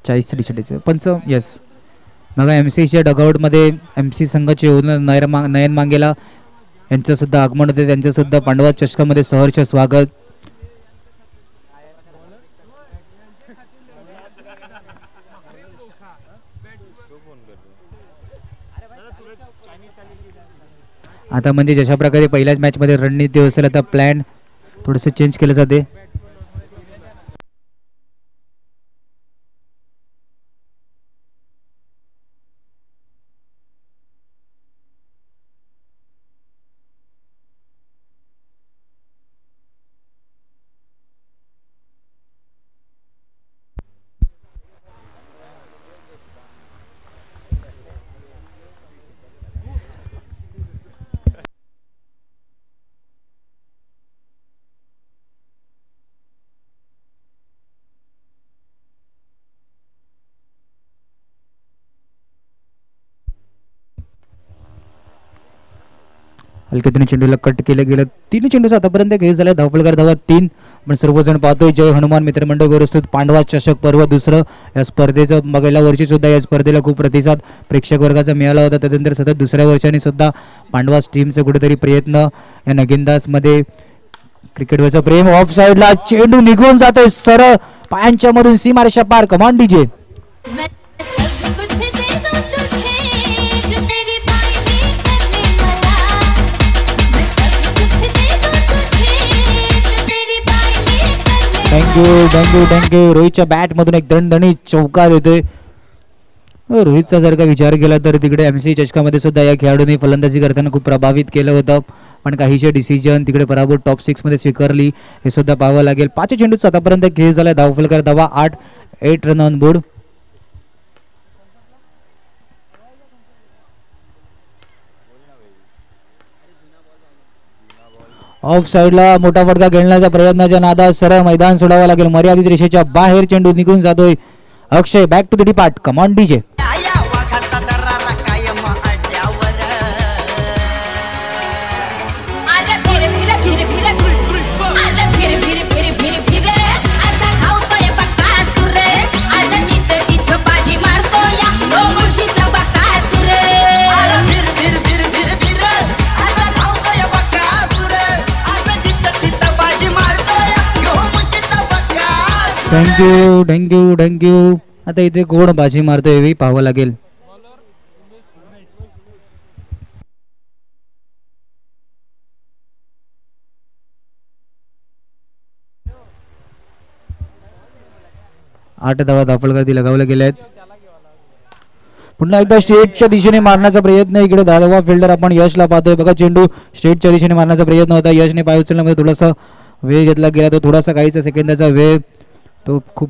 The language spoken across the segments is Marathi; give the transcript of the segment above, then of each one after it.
40 डिसेंडचे पंच येस. मग एम सीच्या डगआउटमध्ये एम सी संघाचे ओनर नयन मांगेला यांचं सुद्धा आगमन होते. त्यांचं सुद्धा पांडवा चषकामध्ये सहर्ष स्वागत. आता म्हणजे जशा प्रकारे पहिल्याच मॅचमध्ये रणनीती असेल आता प्लॅन थोडंसं चेंज केलं जाते. हलक्यातून चेंडूला कट केलं गेलं. 3 चेंडूचा आतापर्यंत खेळ झाला. धावफलकार धावा 3. पण सर्वजण पाहतोय जय हनुमान मित्रमंडळ प्रस्तुत पांडवा चषक पर्व दुसरं. या स्पर्धेचं गेल्या वर्षी सुद्धा या स्पर्धेला खूप प्रतिसाद प्रेक्षक वर्गाचा मिळाला होता. त्यानंतर सतत दुसऱ्या वर्षाने सुद्धा पांडवा टीमचे कुठेतरी प्रयत्न या नगिनदास मध्ये क्रिकेटवरचं प्रेम. ऑफ साईडला चेंडू निघून जातोय सरळ पायांच्या मधून सीमारेषा पार. कमान डीजे. Thank you thank you thank you. रोहितच्या बॅट मधून एक दणदणी चौकार येतोय. रोहितचा जर का विचार केला तर तिकडे एमसी चषकामध्ये सुद्धा या खेळाडूंनी फलंदाजी करताना खूप प्रभावित केलं होतं. पण काहीशे डिसिजन तिकडे पराभूत टॉप 6 मध्ये स्वीकारली हे सुद्धा पाहावं लागेल. 5 चेंडूचा आतापर्यंत खेळ झाला. धावफलकार धावा 8. 8 रन ऑन बोर्ड. ऑफ साइडला मोठा फटका खेळण्याच्या प्रयत्नाच्या नादात सरळ मैदान सोडावं लागेल. मर्यादित रेषेच्या बाहेर चेंडू निघून जातोय. अक्षय बॅक टू द डिपार्ट. कमान डीजे. Thank you thank you thank you. आता इथे कोण बाजी मारतोय हे पाहावं लागेल. आठ धावा धावफलकार लगावल्या गेल्या आहेत. पुन्हा एकदा स्ट्रेटच्या दिशेने मारण्याचा प्रयत्न. इकडे 10 धावा फिल्डर आपण यशला पाहतोय. बघा चेंडू स्ट्रेटच्या दिशेने मारण्याचा प्रयत्न होता. यशने पाय उचलण्यामध्ये थोडासा वेळ घेतला गेला. तो थोडासा काहीच सेकंदाचा वेळ तो खूप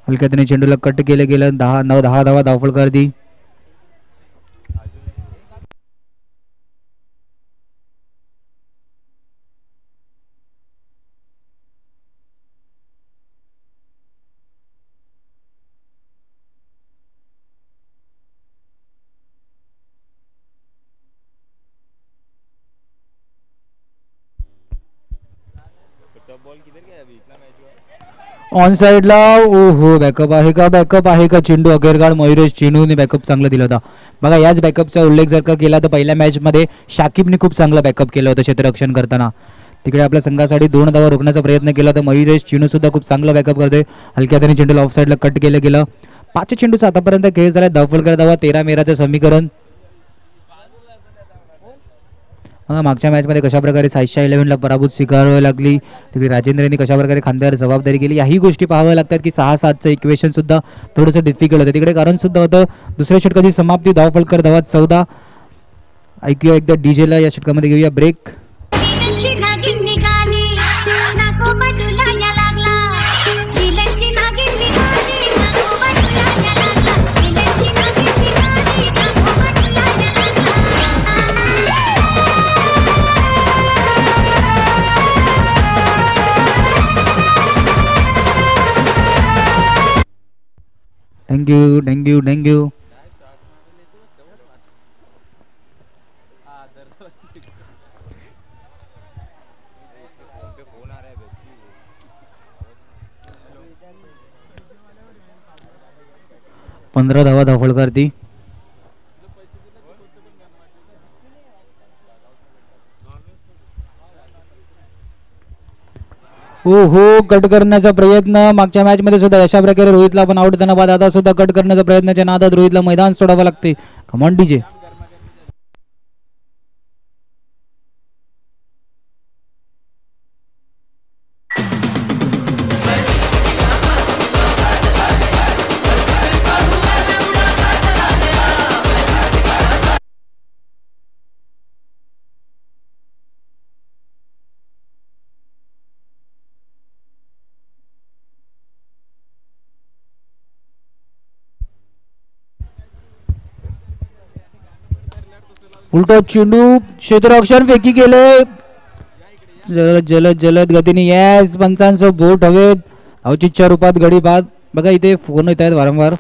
हलक्यातून चेंडूला कट केलं गेलं. 10 धावा धावफलकार दी. ऑन साइडला ओहो बॅकअप आहे का. बॅकअप आहे का. चेंडू अखेरगाड मयुरेश चेंडूने बॅकअप चांगला दिला होता. बघा याच बॅकअपचा उल्लेख जर का केला तर पहिल्या मॅचमध्ये शाकिबने खूप चांगला बॅकअप केलं होतं क्षेत्ररक्षण करताना. तिकडे आपल्या संघासाठी 2 धावा रोखण्याचा प्रयत्न केला तर मयुरेश चेंडू सुद्धा खूप चांगला बॅकअप करतोय. हलक्या हाताने चेंडूला ऑफ साइडला कट केलं गेलं. 5 चेंडूचा आतापर्यंत खेळ झाला. धावफलकार धावा 13 मेराचं समीकरण. मागच्या मॅचमध्ये कशाप्रकारे 711ला पराभूत स्वीकारावी लागली. तिकडे राजेंद्रने कशाप्रकारे खांद्यावर जबाबदारी केली. याही गोष्टी पाहाव्या लागतात की 6-7चं इक्वेशन सुद्धा थोडंसं डिफिकल्ट होतं. तिकडे कारण सुद्धा होतं. दुसऱ्या षटकाची समाप्ती. धावफलकार धावा 14. ऐकूया एकदा डीजेला. या षटकामध्ये घेऊया ब्रेक. Thank you thank you thank you. 15 धावा धावफलकावरती. हो कट करण्याचा प्रयत्न मागच्या मॅच मध्ये सुद्धा अशा प्रकारे रोहितला पण आउट देण्यात बाद. आता सुद्धा कट करण्याचा प्रयत्नाच्या नादात रोहितला मैदान सोडावं लागते. Come on DJ. उलटो चेंडू क्षेत्ररक्षण फेकी केले. जलद जलद जलद गतीने यस पंचांचं बोट हवेत. धावचीच्या रूपात गडी बाद. बघा इथे फोन येत आहेत वारंवार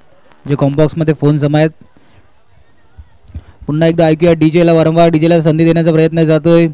जे कॉम्बॉक्स मध्ये फोन जमा आहेत. पुन्हा एकदा ऐकूया डीजेला. वारंवार डीजेला संधी देण्याचा प्रयत्न जातोय.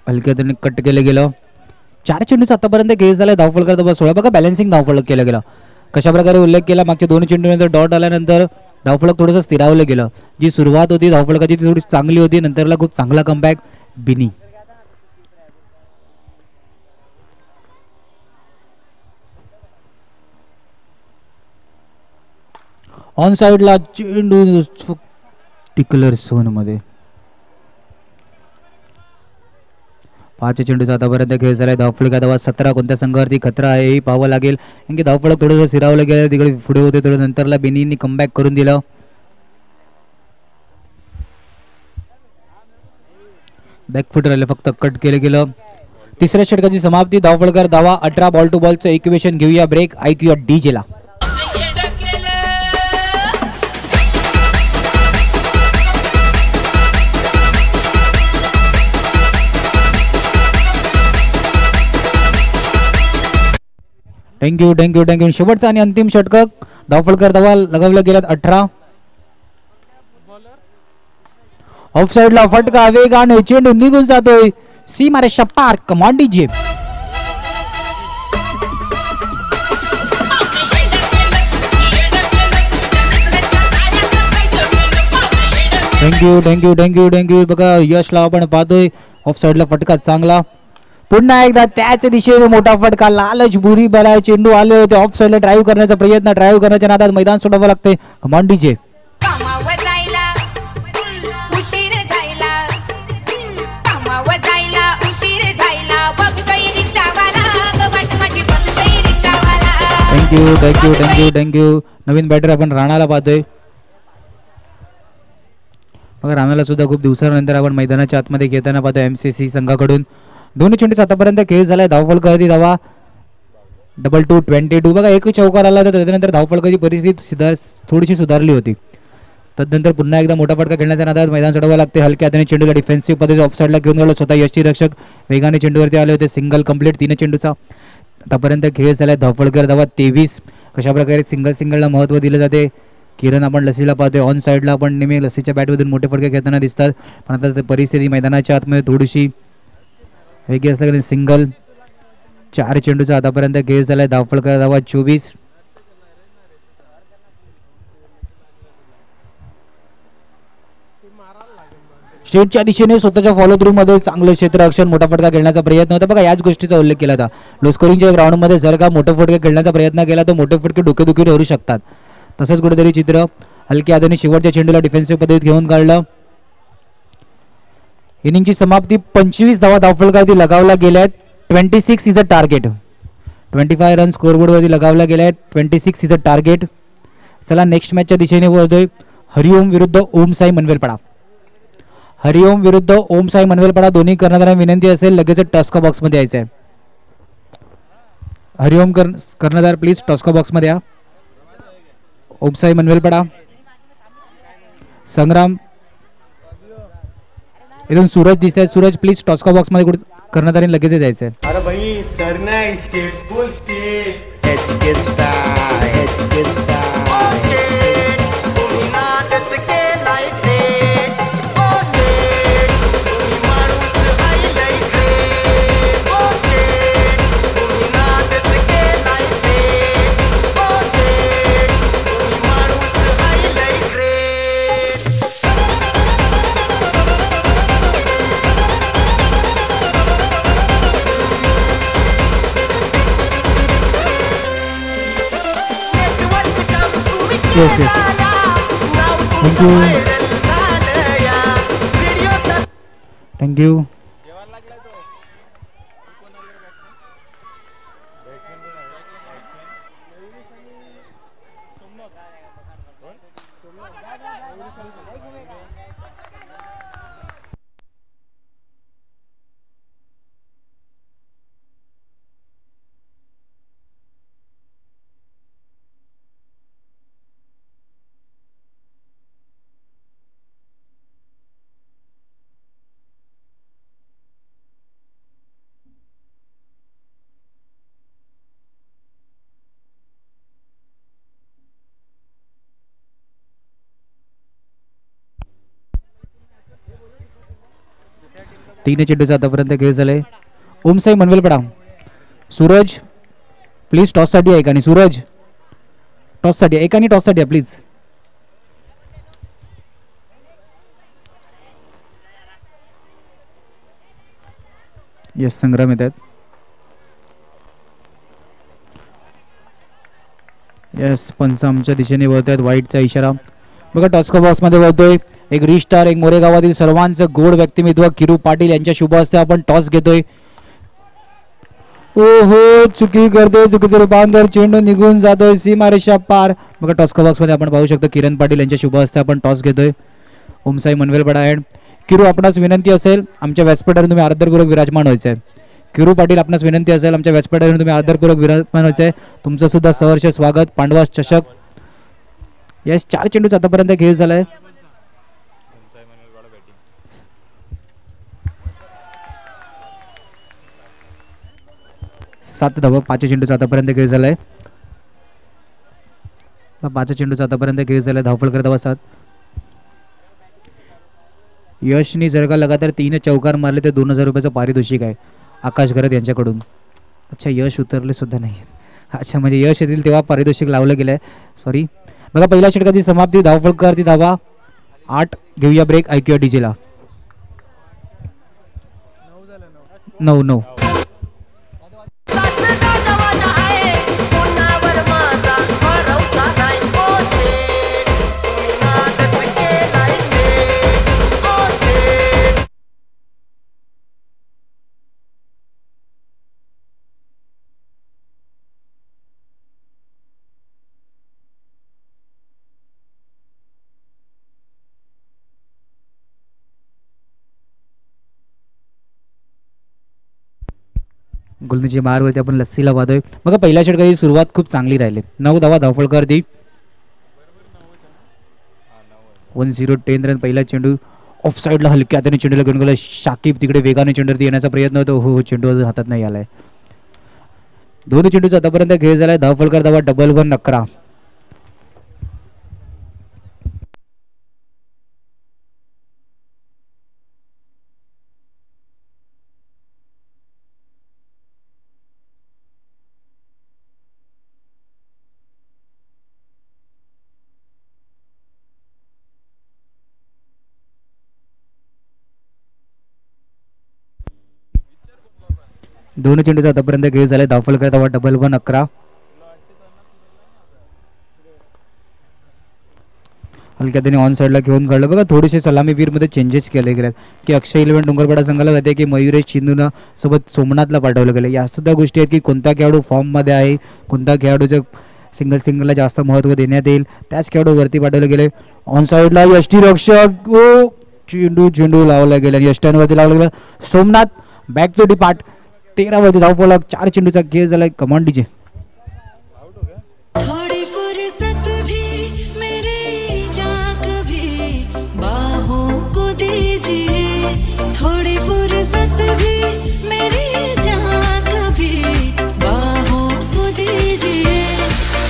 हलक्याने कट केलं गेलं. 4 चेंडूचा आतापर्यंत खेळ झाला. धावफलक 16. बघा बॅलन्सिंग धावफलक केलं गेलं. कशा प्रकारे उल्लेख केला मागच्या 2 चेंडूनंतर डॉट आल्यानंतर धावफलक थोडंसं स्थिरावलं गेलं. जी सुरुवात होती धावफलकाची ती थोडी चांगली होती. नंतरला खूप चांगला कमबॅक बिनी. ऑन साइडला चेंडू टिकलर झोन मध्ये. 5 चेंडूचा आतापर्यंत खेळ झालाय. धावफलक धावा 17. कोणत्या संघावरती खतरा आहे हे पाहावं लागेल. कारण की धावफलक थोडंसं सिरावलं गेलं. तिकडे पुढे होते थोडं. नंतरला बेनींनी कमबॅक करून दिलं. बॅकफूट राहिलं फक्त. कट केलं गेलं. तिसऱ्या षटकाची समाप्ती. धावफलकर धावा 18. बॉल टू बॉलचं इक्वेशन घेऊया ब्रेक. ऐकूया डीजेला. Thank you thank you thank you. शेवटचा आणि अंतिम षटक. धावफलकर धावा लगावल्या गेल्यात 18. ऑफ साइडला फटका वेगाने चेंडू निघून जातोय सीमारेषा पार. Come on DJ. Thank you thank you thank you thank you. बघा यशला आपण पाहतोय. ऑफ साइडला फटका चांगला. पुन्हा एकदा त्याच दिशेने मोठा फटका. लालच बुरी बलाय. चेंडू आले होते ऑफ साइडला. ड्राईव्ह करण्याचा प्रयत्न. ड्राईव्ह करण्याच्या नादात मैदान सोडावं लागते. Come on DJ. Thank you thank you thank you thank you. नवीन बॅटर आपण राणाला पाहतोय. बघा राणाला सुद्धा खूप दिवसानंतर आपण मैदानाच्या आतमध्ये घेताना पाहतोय MCC संघाकडून. 2 चेंडूचा आतापर्यंत खेळ झालाय. धावफलकाची धावा 22-22. बघा एक चौकार आला होता. त्यानंतर धावफलकाची परिस्थिती थोडीशी सुधारली होती. तदनंतर पुन्हा एकदा मोठा फटका खेळण्याच्या नादात मैदान सोडावं लागते. हलक्या हाताने चेंडूला डिफेन्सिव्ह पद्धतीने ऑफसाइडला घेऊन गेलो. स्वतः यष्टी रक्षक वेगाने चेंडूवरती आले होते. Single complete. 3 चेंडूचा आतापर्यंत खेळ झालाय. धावफलकर धावा 23. कशा प्रकारे सिंगलला महत्त्व दिलं जाते. किरण आपण लसीला पाहतोय. ऑन साइडला आपण नेहमी लसीच्या बॅटमधून मोठे फटके खेळताना दिसतात. पण आता परिस्थिती मैदानाच्या आतमध्ये थोडीशी वेगळी असल्याने सिंगल. 4 चेंडूचा आतापर्यंत खेळ झालाय. धावफलकर धावा 24. स्टेटच्या दिशेने स्वतःच्या फॉलो थ्रू मध्ये चांगलं क्षेत्ररक्षण मोठा फटका खेळण्याचा प्रयत्न होता. बघा याच गोष्टीचा उल्लेख केला होता. लो स्कोरिंगच्या ग्राउंडमध्ये जर का मोठे फटके खेळण्याचा प्रयत्न केला तर मोठे फटके डोकेदुखी ठरू शकतात. तसंच कुठेतरी चित्र हलक्या हाताने शेवटच्या चेंडूला डिफेन्सिव्ह पद्धतीत घेऊन काढलं. इनिंगची समाप्ती 25 धावा धावफलकावरती लगावल्या गेल्या आहेत. 26 इज अ टार्गेट. 25 रन स्कोरबोर्डवरती लगावल्या गेल्या आहेत. 26 इज अ टार्गेट. चला नेक्स्ट मॅचच्या दिशेने वळतोय. हरिओम विरुद्ध ओम साई मनवेलपाडा. हरिओम विरुद्ध ओम साई मनवेलपाडा. दोन्ही कर्णधारांना विनंती असेल लगेच टॉस्का बॉक्स मध्ये यायचं आहे. हरिओम कर्णधार प्लीज टॉस्का बॉक्स मध्ये या. ओम साई मनवेलपाडा संग्राम इथून सूरज दिसत आहे. सूरज प्लीज टॉस्का बॉक्स मध्ये कुठे कर्णधारी लगेच जायचंय. अरे भाई सर नाही स्टेट फुल state HK yes yes thank you thank you. तीन चेंडूचा आतापर्यंत खेळ झालाय. ओमसाई मनवेलपडा. सूरज प्लीज टॉससाठी आहे का नाही. सूरज टॉससाठी आहे का नाही. टॉससाठी आहे प्लीज. येस संग्राम येत आहेत. येस पंच आमच्या दिशेने वळत आहेत. वाईटचा इशारा बघा. टॉस्को बॉक्स मध्ये वळतोय एक रिस्टार एक मोरेगावातील सर्वांचं गोड व्यक्तिमत्व किरू पाटील यांच्या शुभ हस्ते आपण टॉस घेतोय. ओहो चुकी करते. चुकीचं रूपांतर. चेंडू निघून जातोय सीमारेषा पार. बघा टॉस्को बॉक्स मध्ये आपण पाहू शकतो किरण पाटील यांच्या शुभ हस्ते आपण टॉस घेतोय. ओमसाई मनवेलपडा आहे. किरू आपणास विनंती असेल आमच्या व्यासपीठावर तुम्ही आदरपूर्वक विराजमान व्हायचं आहे. किरू पाटील आपणास विनंती असेल आमच्या व्यासपीठावर तुम्ही आदरपूर्वक विराजमान व्हायचं आहे. तुमचं सुद्धा सहर्ष स्वागत. पांडवा चषक. यस 4 चेंडूचा आतापर्यंत खेळ झालाय. 7 धावा. 5 चेंडूचा आतापर्यंत खेळ झालाय. 5 चेंडूचा आतापर्यंत खेळ झालाय. धावफलकर धावा 7. यशनी जर का लगातार 3 चौकार मारले तर 2000 रुपयाचं पारितोषिक आहे आकाश गरत यांच्याकडून. अच्छा यश उतरले सुद्धा नाही. अच्छा म्हणजे यश येतील तेव्हा पारितोषिक लावलं गेलं आहे. सॉरी. बघा पहिल्या षटकाची समाप्ती. धावफलकर धावा 8. घेऊया ब्रेक. ऐकूया डीजेला. 9. गुलनीची मारवरती आपण लस्सीला वादोय. बघा पहिल्या षटकाची सुरुवात खूप चांगली राहिली. 9 धावा धावफलकर दी. 10 रन. पहिला चेंडू ऑफ साईडला हलक्या हाताने चेंडूला घेऊन गेला. शाकिब तिकडे वेगाने चेंडूवरती येण्याचा प्रयत्न होतो. हो चेंडू अजून हातात नाही आलाय. 2 चेंडूचा आतापर्यंत खेळ झालाय. धावफलकर धावा 11. दोन चेंडूचा आतापर्यंत खेळ झालाय. धावफलकर धावा 11. हलक्या त्याने ऑन साईडला घेऊन काढलं. बघा थोडेसे सलामीवीर मध्ये चेंजेस केले गेले की अक्षय 11 डोंगरपाडा संघाला जाते की मयुरेश चिंदूला सोबत सोमनाथला पाठवलं गेलं. या सुद्धा गोष्टी आहेत की कोणता खेळाडू फॉर्म मध्ये आहे, कोणता खेळाडूचं सिंगलला जास्त महत्त्व देण्यात येईल, त्याच खेळाडू वरती पाठवलं गेले. ऑन साईडला यष्टी रक्षक चेंडू लावला गेला. यष्ट्यांवरती लावला गेला. Somnath back to depart. 13 वरती धावफलक. 4 चेंडूचा खेळ झालाय. Command DJ.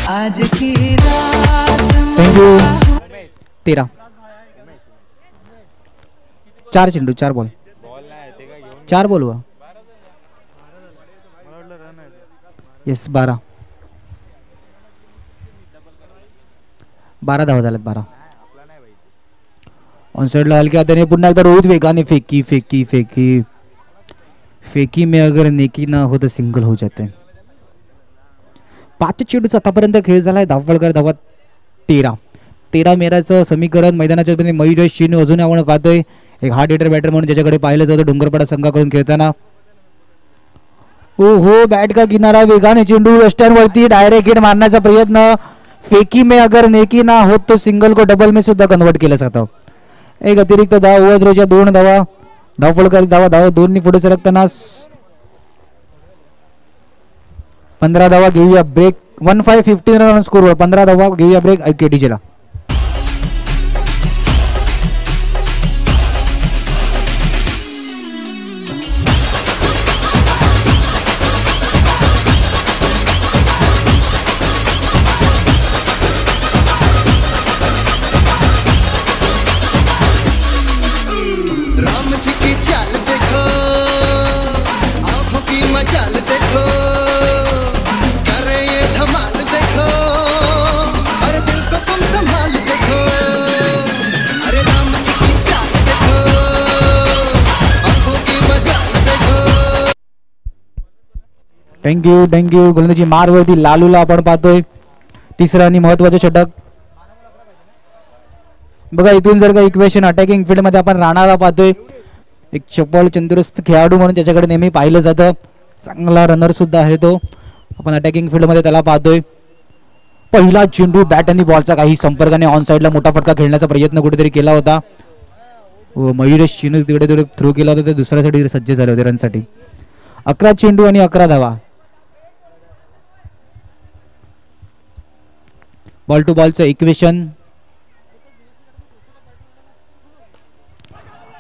आज की रात थँक्यू. 13. 4 चेंडू 4 बॉल 4 बॉल हुआ. येस 12 धावा झाल्यात. 12 ऑन साइडला हलक्या हाताने पुन्हा एकदा रोहित वेगाने फेकी फेकी फेकी फेकी में अगर नेकी ना हो तो सिंगल हो जाते. 5 चेंडूचा आतापर्यंत खेळ झालाय. धावफलकर धावा 13 मेराचं समीकरण मैदानाच्या मयुरेश चिनू अजून आपण पाहतोय एक हार्ड हिटर बॅटर म्हणून ज्याच्याकडे पाहिलं जातं डोंगरपाडा संघाकडून खेळताना. हो बॅट का किनारा वेगाने चेंडू वेस्टर्नवरती डायरेक्ट हिट मारण्याचा प्रयत्न. फेकी में अगर नेकी ना होत तो सिंगल को डबल में सुद्धा कन्वर्ट केलं जातं. एक अतिरिक्त धाव ओव्हरथ्रोच्या 2 धावा. धावफलकर धावा 2 पुढे सरकताना 15 धावा घेऊया ब्रेक. 15 रन स्कोरवर 15 धावा घेऊया ब्रेक केटीजीला. राम जी की चाल देखो, आंखों की मचाल देखो, करे ये धमाल देखो, अरे दिल को तुम संभाल देखो, अरे राम जी की चाल देखो, आंखों की मचाल देखो. थँक्यू. गोलंदाजी मारवरती लालूला आपण पाहतोय. तिसरा आणि महत्वाचं षटक. बघा इथून जर का इक्वेशन अटॅकिंग फील्ड मध्ये आपण राणाला पाहतोय एक चपळ तंदुरुस्त खेळाडू म्हणून त्याच्याकडे नेहमी पाहिलं जातं. चांगला रनर सुद्धा आहे तो. आपण अटॅकिंग फील्ड मध्ये त्याला पाहतोय. पहिला चेंडू बॅट आणि बॉलचा काही संपर्काने ऑन साइडला मोठा फटका खेळण्याचा प्रयत्न कुठेतरी केला होता. मयुरेश चिनू तिकडे थ्रो केला होता. ते दुसऱ्यासाठी सज्ज झाले होते रनसाठी. 11 चेंडू आणि 11 धावा. बॉल टू बॉलचं इक्वेशन.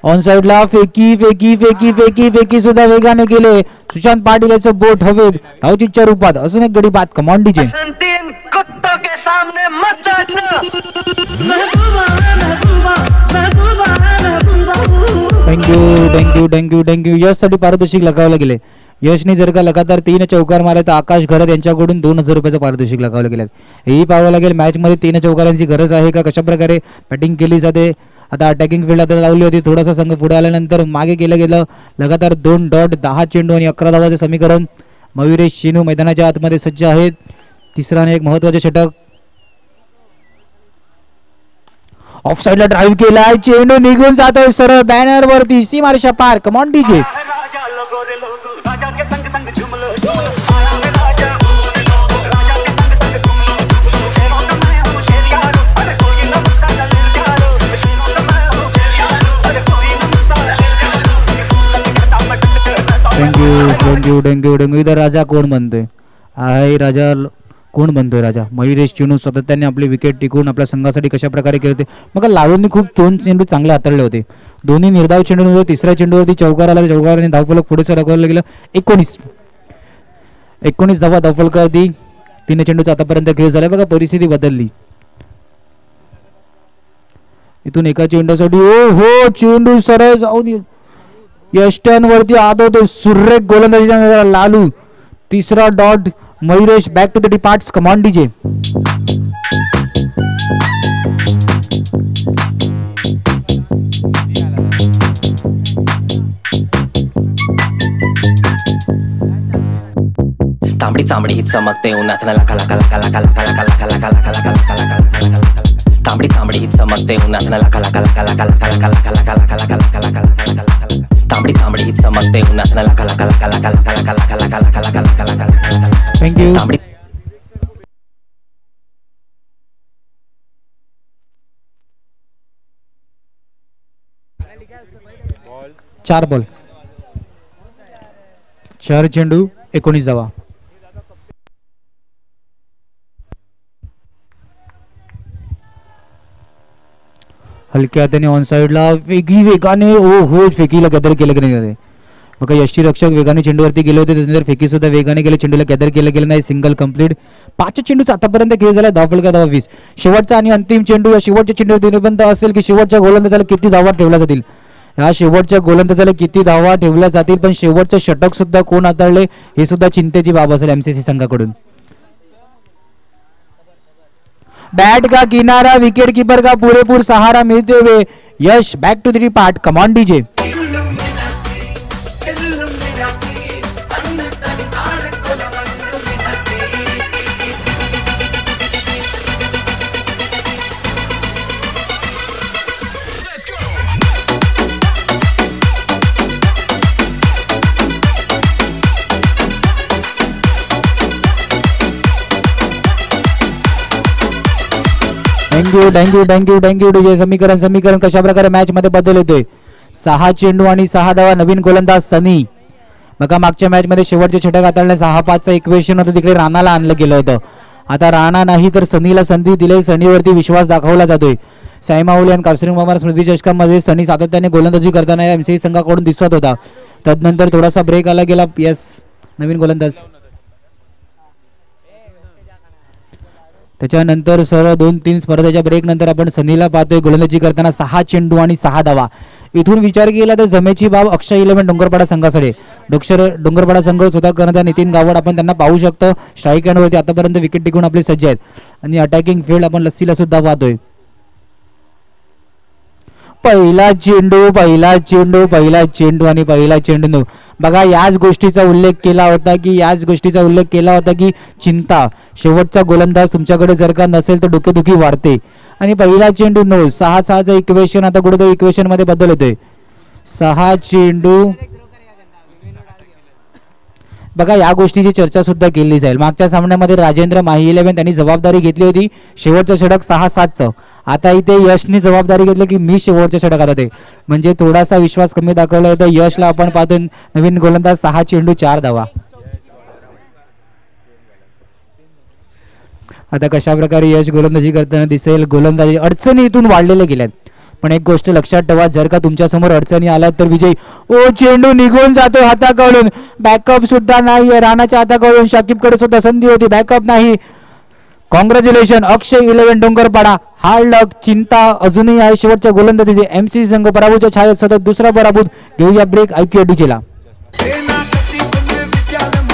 ऑन साइडला फेकी फेकी फेकी फेकी फेकी सुद्धा वेगाने केले. सुशांत पाटील याचं बोट हवेत धावचीच्या रूपात. अजून एक गडी बाद कमांड डीजे. कुत्तों के सामने मत थँक्यू. यशसाठी पारितोषिक लगावलं गेले. यशने जर का लगातार 3 चौकार मारले तर आकाश घरत यांच्याकडून 2000 रुपयाचं पारितोषिक लगावलं गेलं. हेही पाहावं लागेल मॅच मध्ये 3 चौकारांची गरज आहे का, कशा प्रकारे बॅटिंग केली जाते. आता अटॅकिंग फील्ड आता लावली होती. थोडासा संघ पुढे आल्यानंतर मागे केलं गेलं. लगातार 2 डॉट 10 चेंडू आणि 11 धावाचे समीकरण. मयुरेश चिनू मैदानाच्या आतमध्ये सज्ज आहेत. तिसरा आणि एक महत्वाचे षटक. ऑफ साइडला ड्राईव्ह केलाय. चेंडू निघून जातोय सरळ बॅनर वरती. सीमारेषा पार. Come on DJ. राजा के संग संग झूम लो आया मैं राजा राजा के संग संग झूम लो शेरों का मैं हूँ शेर यारो अरे कोई ना मुझसा लल यारो शेरों का मैं हूँ शेर यारो अरे कोई ना मुझसा लल यारो. थँक्यू. इथं राजा कोण बनतोय आहे. राजा कोण बनतोय. राजा मयुरेश चिनू सातत्याने आपली विकेट टिकवून आपल्या संघासाठी कशा प्रकारे खेळते. मग लालूंनी खूप 2 चेंडू चांगले हाताळले होते. दोन्ही निर्धाव चेंडू होते. तिसऱ्या चेंडूवरती चौकार आला. चौकाराने धावफलक पुढे सरकवलं गेलं. 19 धावा धावफलकावरती. 3 चेंडूचा आतापर्यंत खेळ झाला. बघा परिस्थिती बदलली. इथून एका चेंडूसाठी हो चेंडू सरळ जाऊन यष्टन वरती आदवतो. सुरेख गोलंदाजी लालू. तिसरा dot. Mayuresh back to the departs. कमांड डीजे. तांबडी चांबडी ही चमकते उन्हात लका लका लका लका लका लका लका लका लका लका लका लका लका. तांबडी चांबडी ही चमकते उन्हात लका लका लका लका लका लका लका लका लका लका लका लका लका लका. तांबडी चांबडी ही चमकते उन्हात लका लका लका लका लका लका लका लका लका लका लका लका लका. थँक्यू. तांबडी 4 बॉल 4 चेंडू 19 धावा. हलक्या हाताने ऑन साइडला वेगाने हो फेकीला गदर केलं की नाही. बघा यष्टीरक्षक वेगाने चेंडूवरती गेले होते, त्यानंतर फेकी सुद्धा वेगाने गेले, चेंडूला गॅदर केलं गेलं नाही, सिंगल कंप्लीट. 5 चेंडूचा आतापर्यंत खेळ झाला, धावफलका धावा 20. शेवटचा आणि अंतिम चेंडू, या शेवटच्या चेंडूवर निर्बंध असेल की शेवटच्या गोलंदाजाला किती धावा ठेवल्या जातील. या शेवटच्या गोलंदाजाला किती धावा ठेवल्या जातील, पण शेवटचं षटक सुद्धा कोण हाताळले हे सुद्धा चिंतेची बाब असेल एमसीसी संघाकडून. बैट का किनारा, विकेट कीपर का पूरेपूर सहारा मिलते हुए यश बैक टू द पार्ट. कमान डीजे. Thank you DJ. समीकरण कशा प्रकारे मॅच मध्ये बदल होते. 6 चेंडू आणि 6 धावा. नवीन गोलंदाज सनी. बघा मागच्या मॅच मध्ये शेवटचे षटक हाताळले 6-5चं इक्वेशन होतं, तिकडे राणाला आणलं गेलं होतं. आता राणा नाही तर सनीला संधी दिली, सनीवरती विश्वास दाखवला जातोय. सायमा ओली आणि कासुरी कुमार स्मृती चषकामध्ये सनी सातत्याने गोलंदाजी करताना एमसीसी संघाकडून दिसत होता. तदनंतर थोडासा ब्रेक आला गेला. यस नवीन गोलंदाज. त्याच्यानंतर सरळ 2-3 स्पर्धेच्या ब्रेक नंतर आपण सनीला पाहतोय गोलंदाजी करताना. 6 चेंडू आणि 6 धावा. इथून विचार केला तर जमेची बाब अक्षय 11 डोंगरपाडा संघाकडे. डोंगरपाडा संघ स्वतः करणारा नितीन गावड आपण त्यांना पाहू शकतो. स्ट्राईक हँडवरती आतापर्यंत विकेट टिकून आपले सज्ज आहेत. आणि अटॅकिंग फील्ड आपण लस्सीला सुद्धा पाहतोय. पहिला चेंडू आणि पहिला चेंडू. बघा याच गोष्टीचा उल्लेख केला होता की चिंता, शेवटचा गोलंदाज तुमच्याकडे जर का नसेल तर डोकेदुखी वाढते. आणि पहिला चेंडू 9. 6-6चं इक्वेशन आता कुठे इक्वेशन मध्ये बदल होतोय. 6 चेंडू. बघा या गोष्टीची चर्चा सुद्धा केली जाईल. मागच्या सामन्यामध्ये राजेंद्र माही 11 त्यांनी जबाबदारी घेतली होती शेवटचं षटक 6-7चं. आता इथे यशने जबाबदारी घेतली की मी शेवटच्या षटकात होते, म्हणजे थोडासा विश्वास कमी दाखवला होता. यशला आपण पाहतो नवीन गोलंदाज. 6 चेंडू 4 धावा. आता कशा प्रकारे यश गोलंदाजी करताना दिसेल. गोलंदाजी अडचणी इथून वाढलेल्या गेल्यात, पण एक गोष्ट लक्षात ठेवा, जर का तुमच्या समोर अडचणी आल्या तर विजय. चेंडू निघून जातो हाताकडून. बॅकअप सुद्धा नाही राणाच्या हाताकडून. शाकिबकडे सुद्धा संधी होती, बॅकअप नाही. कॉंग्रॅच्युलेशन अक्षय 11 डोंगरपाडा. हार्ड लक. चिंता अजूनही आहे शेवटच्या गोलंदाजीचे. एमसीसी संघ पराभूच्या छायेत सतत दुसरा पराभूत. घेऊया ब्रेक. ऐकूया डीजेला.